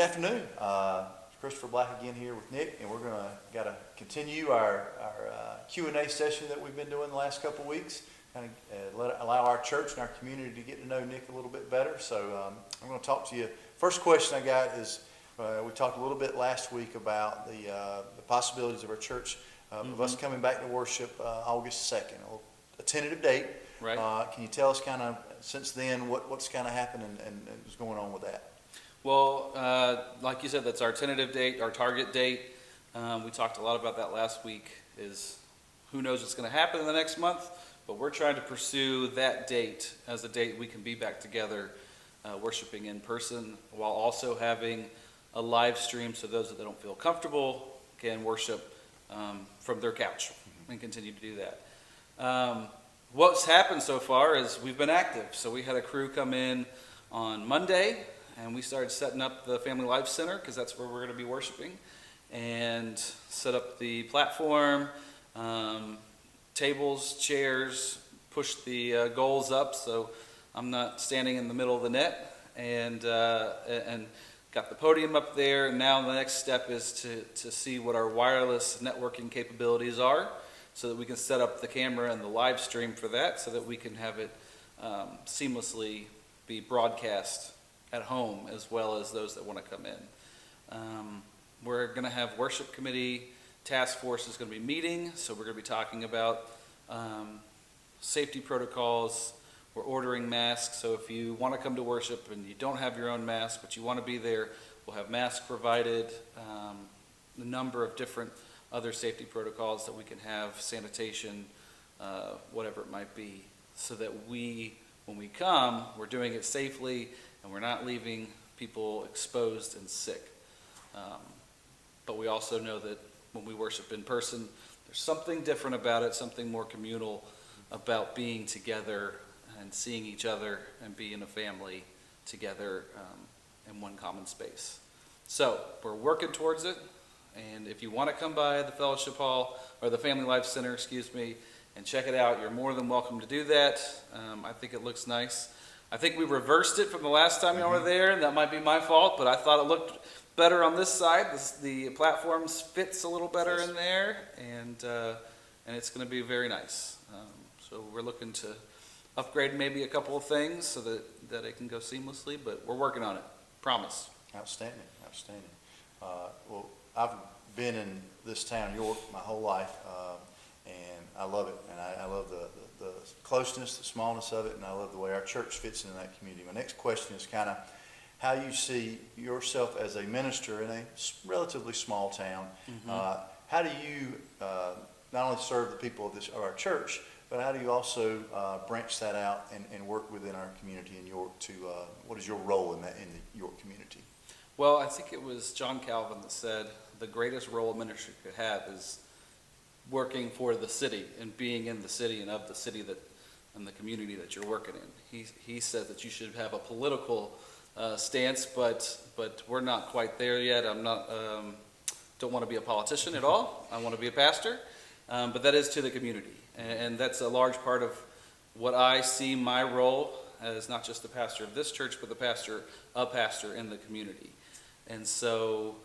afternoon. Christopher Black again here with Nick, and we're got to continue our Q&A session that we've been doing the last couple of weeks. Kind of allow our church and our community to get to know Nick a little bit better. So I'm going to talk to you. First question I got is we talked a little bit last week about the possibilities of our church of us coming back to worship August 2nd, a tentative date. Right. Can you tell us kind of since then what's kind of happened and what's going on with that? Well, like you said, that's our tentative date, our target date. We talked a lot about that last week. Is who knows what's going to happen in the next month, but we're trying to pursue that date as a date we can be back together worshiping in person while also having a live stream so those that don't feel comfortable can worship from their couch and continue to do that. What's happened so far is we've been active. So we had a crew come in on Monday, and we started setting up the Family Life Center because that's where we're going to be worshiping, and set up the platform, tables, chairs, push the goals up so I'm not standing in the middle of the net, and got the podium up there. Now the next step is to see what our wireless networking capabilities are so that we can set up the camera and the live stream for that so that we can have it seamlessly be broadcast at home as well as those that want to come in. We're going to have worship committee task force is going to be meeting, so we're going to be talking about safety protocols. We're ordering masks, so if you want to come to worship and you don't have your own mask but you want to be there, we'll have masks provided, a number of different other safety protocols that we can have, sanitation, whatever it might be, so that when we come, we're doing it safely and we're not leaving people exposed and sick. But we also know that when we worship in person, there's something different about it, something more communal about being together and seeing each other and being a family together in one common space. So we're working towards it. And if you want to come by the Fellowship Hall, or the Family Life Center, and check it out, you're more than welcome to do that. I think it looks nice. I think we reversed it from the last time you were there, and that might be my fault, but I thought it looked better on this side. The platforms fits a little better in there, and it's going to be very nice. So we're looking to upgrade maybe a couple of things so that it can go seamlessly, but we're working on it. Promise. Outstanding. Well, I've been in this town, York, my whole life, and I love it. And I love the closeness, the smallness of it, and I love the way our church fits into that community. My next question is kind of how you see yourself as a minister in a relatively small town. How do you not only serve the people of our church, but how do you also branch that out and work within our community in York to, what is your role in the York community? Well, I think it was John Calvin that said the greatest role a ministry could have is working for the city and being in the city and of the city and the community that you're working in. He said that you should have a political stance, but we're not quite there yet. I'm not don't want to be a politician at all. I want to be a pastor, but that is to the community, and that's a large part of what I see my role as, not just the pastor of this church, but a pastor in the community. And so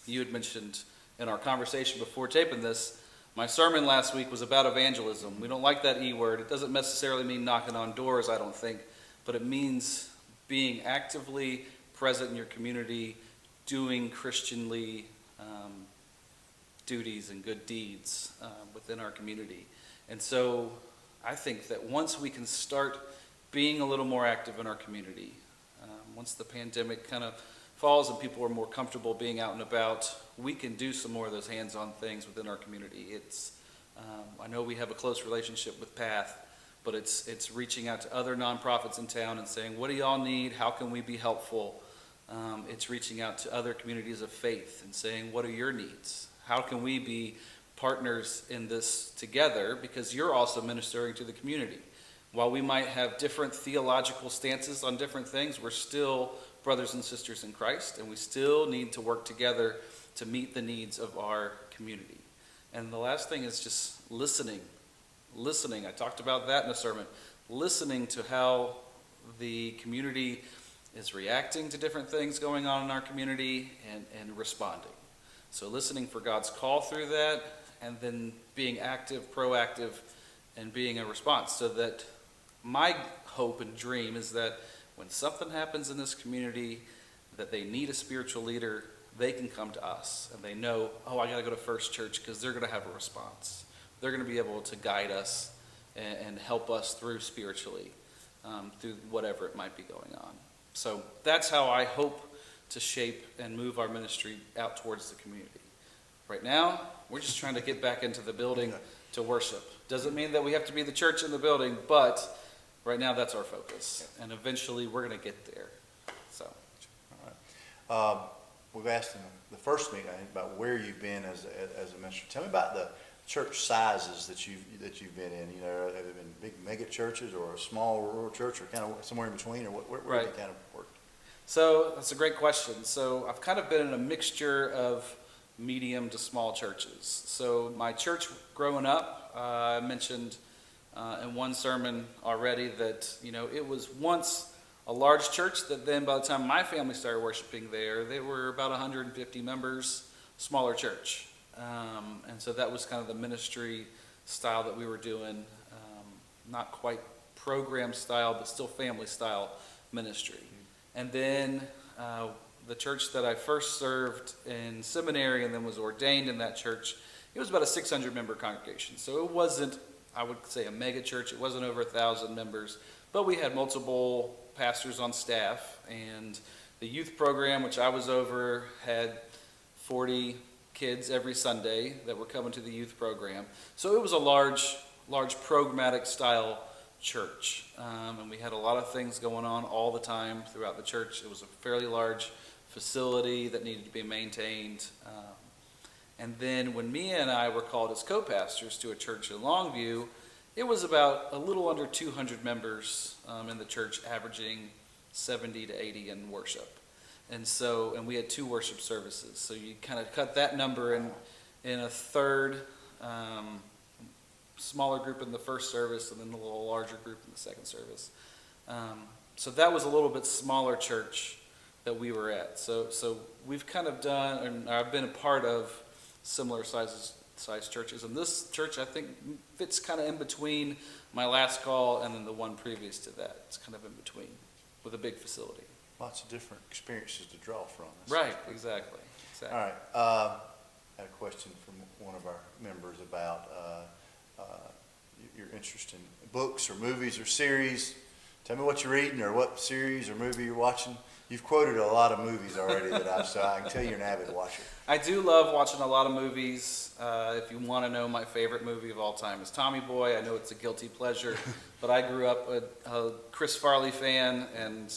you had mentioned in our conversation before taping this, my sermon last week was about evangelism. We don't like that E word. It doesn't necessarily mean knocking on doors, I don't think, but it means being actively present in your community, doing Christianly duties and good deeds within our community. And so I think that once we can start being a little more active in our community, once the pandemic kind of falls and people are more comfortable being out and about, we can do some more of those hands-on things within our community. I know we have a close relationship with PATH, but it's reaching out to other nonprofits in town and saying, what do y'all need? How can we be helpful? It's reaching out to other communities of faith and saying, what are your needs? How can we be partners in this together? Because you're also ministering to the community. While we might have different theological stances on different things, we're still brothers and sisters in Christ, and we still need to work together to meet the needs of our community. And the last thing is just listening. I talked about that in a sermon. Listening to how the community is reacting to different things going on in our community and responding. So listening for God's call through that, and then being active, proactive, and being a response. So that my hope and dream is that when something happens in this community that they need a spiritual leader, they can come to us and they know, oh, I got to go to First Church because they're going to have a response. They're going to be able to guide us and help us through spiritually, through whatever it might be going on. So that's how I hope to shape and move our ministry out towards the community. Right now, we're just trying to get back into the building to worship. Doesn't mean that we have to be the church in the building, but right now that's our focus. And eventually we're going to get there. So, All right. We've asked in the first meeting, I think, about where you've been as a minister. Tell me about the church sizes that you've been in. You know, have they been big mega churches or a small rural church, or kind of somewhere in between, or where Right. have you kind of worked? So that's a great question. So I've kind of been in a mixture of medium to small churches. So my church growing up, I mentioned in one sermon already that, you know, it was once a large church that then by the time my family started worshiping there, they were about 150 members, smaller church. And so that was kind of the ministry style that we were doing, not quite program style, but still family style ministry. And then the church that I first served in seminary and then was ordained in that church, it was about a 600 member congregation. So it wasn't, I would say, a mega church. It wasn't over 1,000 members, but we had multiple pastors on staff, and the youth program, which I was over, had 40 kids every Sunday that were coming to the youth program. So it was a large programmatic style church, and we had a lot of things going on all the time throughout the church. It was a fairly large facility that needed to be maintained. And then when Mia and I were called as co-pastors to a church in Longview, it was about a little under 200 members in the church, averaging 70 to 80 in worship. And we had 2 worship services. So you kind of cut that number in a third, smaller group in the first service, and then a little larger group in the second service. So that was a little bit smaller church that we were at. So we've kind of done, and I've been a part of similar size churches. And this church, I think, fits kind of in between my last call and then the one previous to that. It's kind of in between with a big facility. Lots of different experiences to draw from. Right, exactly. All right. I had a question from one of our members about your interest in books or movies or series. Tell me what you're reading or what series or movie you're watching. You've quoted a lot of movies already so I can tell you're an avid watcher. I do love watching a lot of movies. If you want to know, my favorite movie of all time is Tommy Boy. I know it's a guilty pleasure, but I grew up a Chris Farley fan, and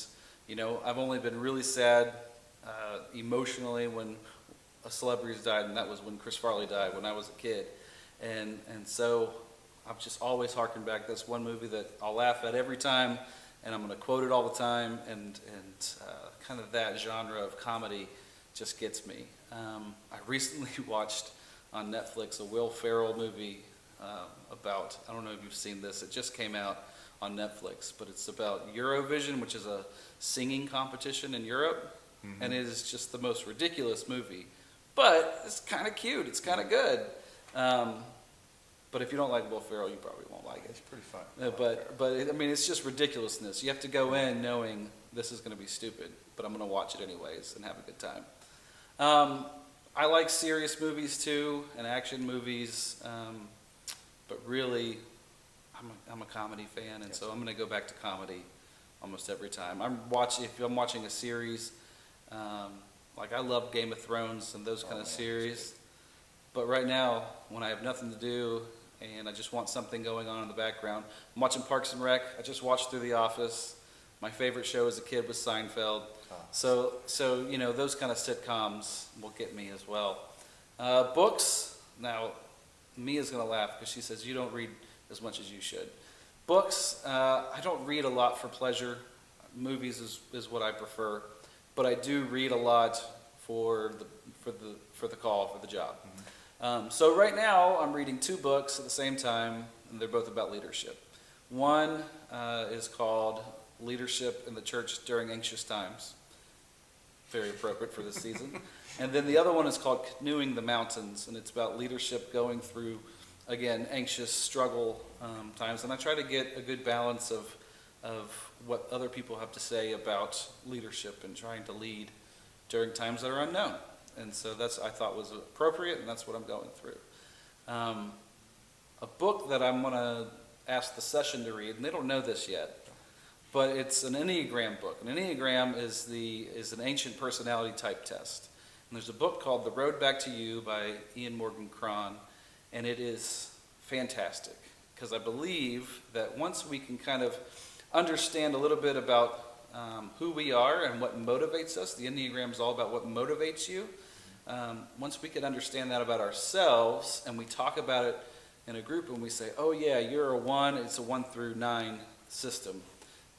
you know, I've only been really sad emotionally when a celebrity's died, and that was when Chris Farley died when I was a kid. And so I've just always harkened back to this one movie that I'll laugh at every time, and I'm going to quote it all the time, and kind of that genre of comedy just gets me. I recently watched on Netflix a Will Ferrell movie about, I don't know if you've seen this, it just came out on Netflix, but it's about Eurovision, which is a singing competition in Europe, and it is just the most ridiculous movie. But it's kind of cute, it's kind of good. But if you don't like Will Ferrell, you probably won't like it. It's pretty fun. But I mean, it's just ridiculousness. You have to go in knowing this is going to be stupid, but I'm going to watch it anyways and have a good time. I like serious movies too, and action movies, but really, I'm a comedy fan, and so I'm going to go back to comedy almost every time. If I'm watching a series, like I love Game of Thrones and those kind of series, but right now, when I have nothing to do and I just want something going on in the background, I'm watching Parks and Rec. I just watched through The Office. My favorite show as a kid was Seinfeld. So you know, those kind of sitcoms will get me as well. Books, now Mia's going to laugh because she says you don't read as much as you should. Books, I don't read a lot for pleasure. Movies is what I prefer, but I do read a lot for the call, for the job. So right now I'm reading 2 books at the same time, and they're both about leadership. One is called leadership in the church during anxious times. Very appropriate for this season. And then the other one is called Canoeing the Mountains, and it's about leadership going through, again, anxious struggle times. And I try to get a good balance of what other people have to say about leadership and trying to lead during times that are unknown. And so that's, I thought, was appropriate, and that's what I'm going through. A book that I'm going to ask the session to read, and they don't know this yet, but it's an Enneagram book. An Enneagram is an ancient personality type test. And there's a book called The Road Back to You by Ian Morgan Cron, and it is fantastic, because I believe that once we can kind of understand a little bit about who we are and what motivates us, the Enneagram is all about what motivates you. Once we can understand that about ourselves, and we talk about it in a group, and we say, oh yeah, you're a 1, it's a 1 through 9 system.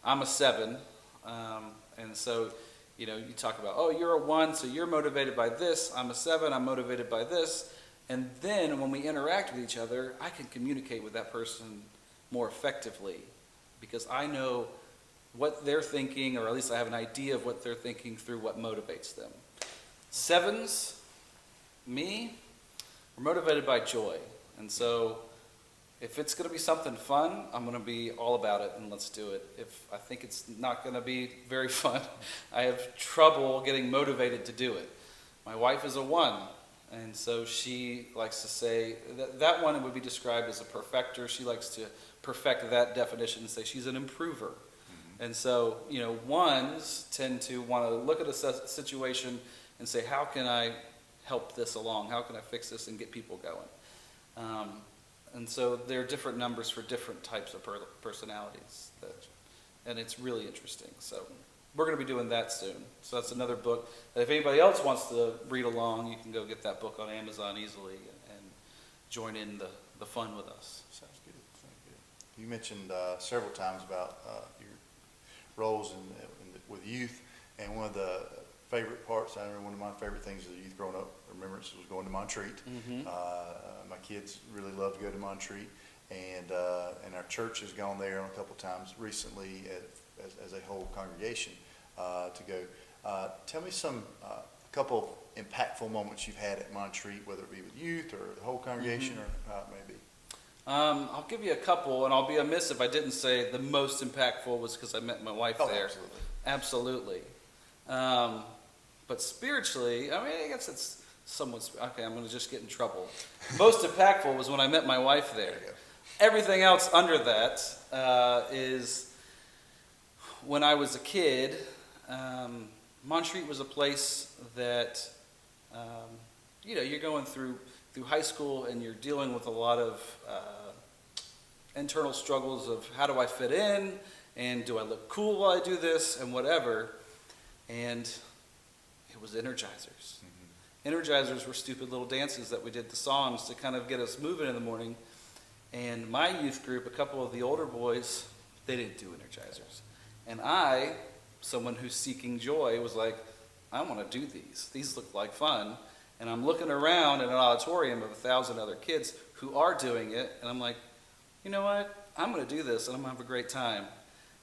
I'm a 7, and so, you talk about, oh, you're a 1, so you're motivated by this. I'm a 7, I'm motivated by this. And then when we interact with each other, I can communicate with that person more effectively, because I know what they're thinking, or at least I have an idea of what they're thinking through what motivates them. 7s, me, we're motivated by joy. And so if it's going to be something fun, I'm going to be all about it, and let's do it. If I think it's not going to be very fun, I have trouble getting motivated to do it. My wife is a 1, and so she likes to say, that one would be described as a perfecter. She likes to perfect that definition and say she's an improver. And so, 1s tend to want to look at a situation and say, how can I help this along? How can I fix this and get people going? And so there are different numbers for different types of personalities. And it's really interesting. So we're going to be doing that soon. So that's another book that if anybody else wants to read along, you can go get that book on Amazon easily and join in the fun with us. Sounds good. You mentioned several times about your roles with youth, and one of the favorite parts, I remember one of my favorite things as a youth growing up, remembrance, was going to Montreat. My kids really love to go to Montreat, and our church has gone there a couple times recently as a whole congregation to go. Tell me a couple impactful moments you've had at Montreat, whether it be with youth or the whole congregation, or how it may be. I'll give you a couple, and I'll be amiss if I didn't say the most impactful was because I met my wife there. Absolutely. But spiritually, I guess it's somewhat, okay, I'm going to just get in trouble. Most impactful was when I met my wife there. Everything else under that is when I was a kid, Montreat was a place that, you're going through high school, and you're dealing with a lot of internal struggles of how do I fit in, and do I look cool while I do this, and whatever. And it was Energizers. Energizers were stupid little dances that we did, the songs to kind of get us moving in the morning. And my youth group, a couple of the older boys, they didn't do Energizers. And I, someone who's seeking joy, was like, I want to do these. These look like fun. And I'm looking around in an auditorium of 1,000 other kids who are doing it, and I'm like, you know what? I'm going to do this, and I'm going to have a great time.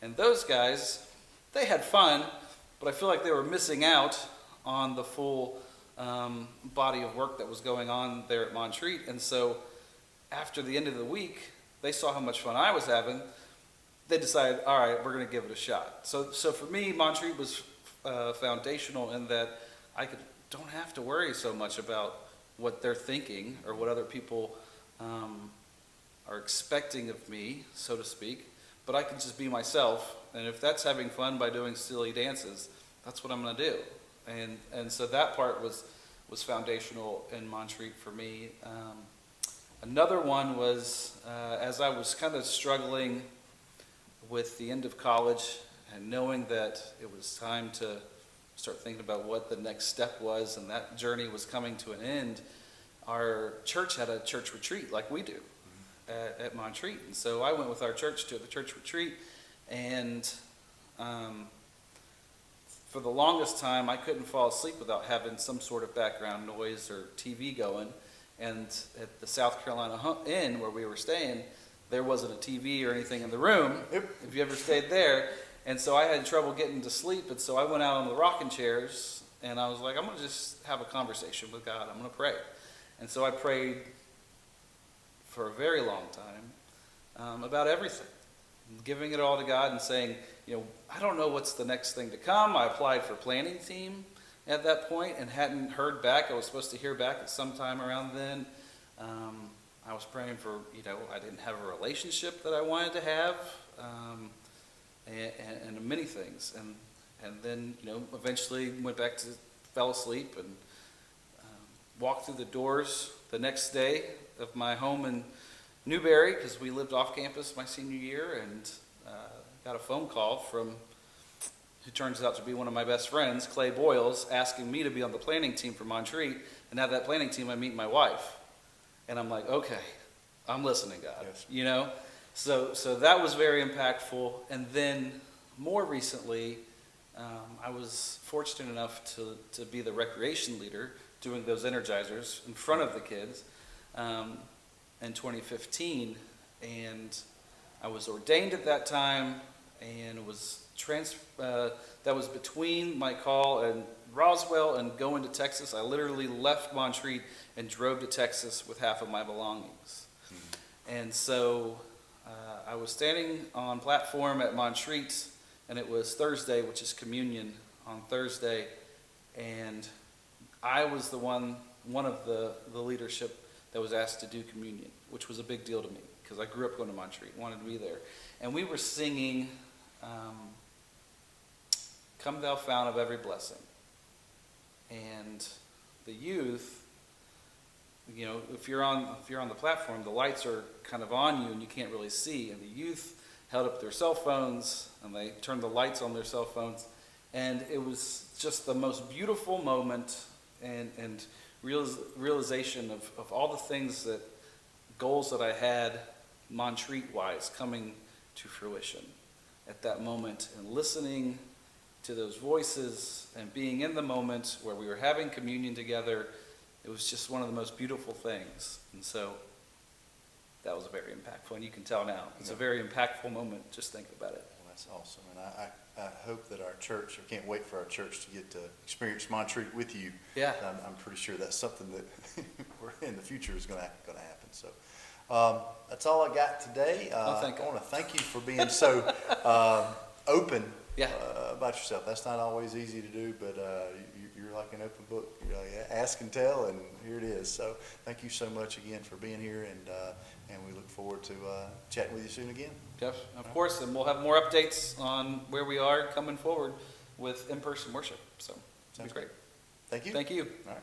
And those guys, they had fun, but I feel like they were missing out on the full body of work that was going on there at Montreat. And so after the end of the week, they saw how much fun I was having. They decided, all right, we're going to give it a shot. So for me, Montreat was foundational in that I don't have to worry so much about what they're thinking or what other people are expecting of me, so to speak, but I can just be myself. And if that's having fun by doing silly dances, that's what I'm going to do. And so that part was foundational in Montreat for me. Another one was as I was kind of struggling with the end of college and knowing that it was time to start thinking about what the next step was, and that journey was coming to an end, our church had a church retreat like we do at Montreat. And so I went with our church to the church retreat, and for the longest time I couldn't fall asleep without having some sort of background noise or TV going. And at the South Carolina Inn where we were staying, there wasn't a TV or anything in the room, if you ever stayed there. And so I had trouble getting to sleep, and so I went out on the rocking chairs, and I was like, I'm going to just have a conversation with God. I'm going to pray. And so I prayed for a very long time about everything, giving it all to God and saying, I don't know what's the next thing to come. I applied for planning team at that point and hadn't heard back. I was supposed to hear back at some time around then. I was praying for, I didn't have a relationship that I wanted to have, and many things. And then, eventually fell asleep and walked through the doors the next day of my home in Newberry, because we lived off campus my senior year, and got a phone call from who turns out to be one of my best friends, Clay Boyles, asking me to be on the planning team for Montreat. And at that planning team, I meet my wife. And I'm like, okay, I'm listening, God. Yes. So that was very impactful. And then more recently, I was fortunate enough to be the recreation leader doing those energizers in front of the kids in 2015. And I was ordained at that time, and was that was between my call in Roswell and going to Texas. I literally left Montreat and drove to Texas with half of my belongings. Mm-hmm. And so I was standing on platform at Montreat, and it was Thursday, which is communion on Thursday, and I was one of the leadership that was asked to do communion, which was a big deal to me because I grew up going to Montreat, wanted to be there. And we were singing Come Thou Fount of Every Blessing. And the youth, if you're on the platform, the lights are kind of on you and you can't really see. And the youth held up their cell phones and they turned the lights on their cell phones. And it was just the most beautiful moment and realization of all the things goals that I had Montreat-wise coming to fruition at that moment, and listening to those voices and being in the moment where we were having communion together. It was just one of the most beautiful things. And so that was very impactful, and you can tell now. It's a very impactful moment, just thinking about it. Well, that's awesome, and I hope that our church, I can't wait for our church to get to experience Montreat with you. Yeah. I'm pretty sure that's something that in the future is going to happen. So that's all I got today. I want to thank you for being so open about yourself. That's not always easy to do, but you're like an open book. You're like, ask and tell, and here it is. So thank you so much again for being here, and we look forward to chatting with you soon again. Jeff, of course, and we'll have more updates on where we are coming forward with in-person worship. So it'll be great. Thank you. Thank you. All right.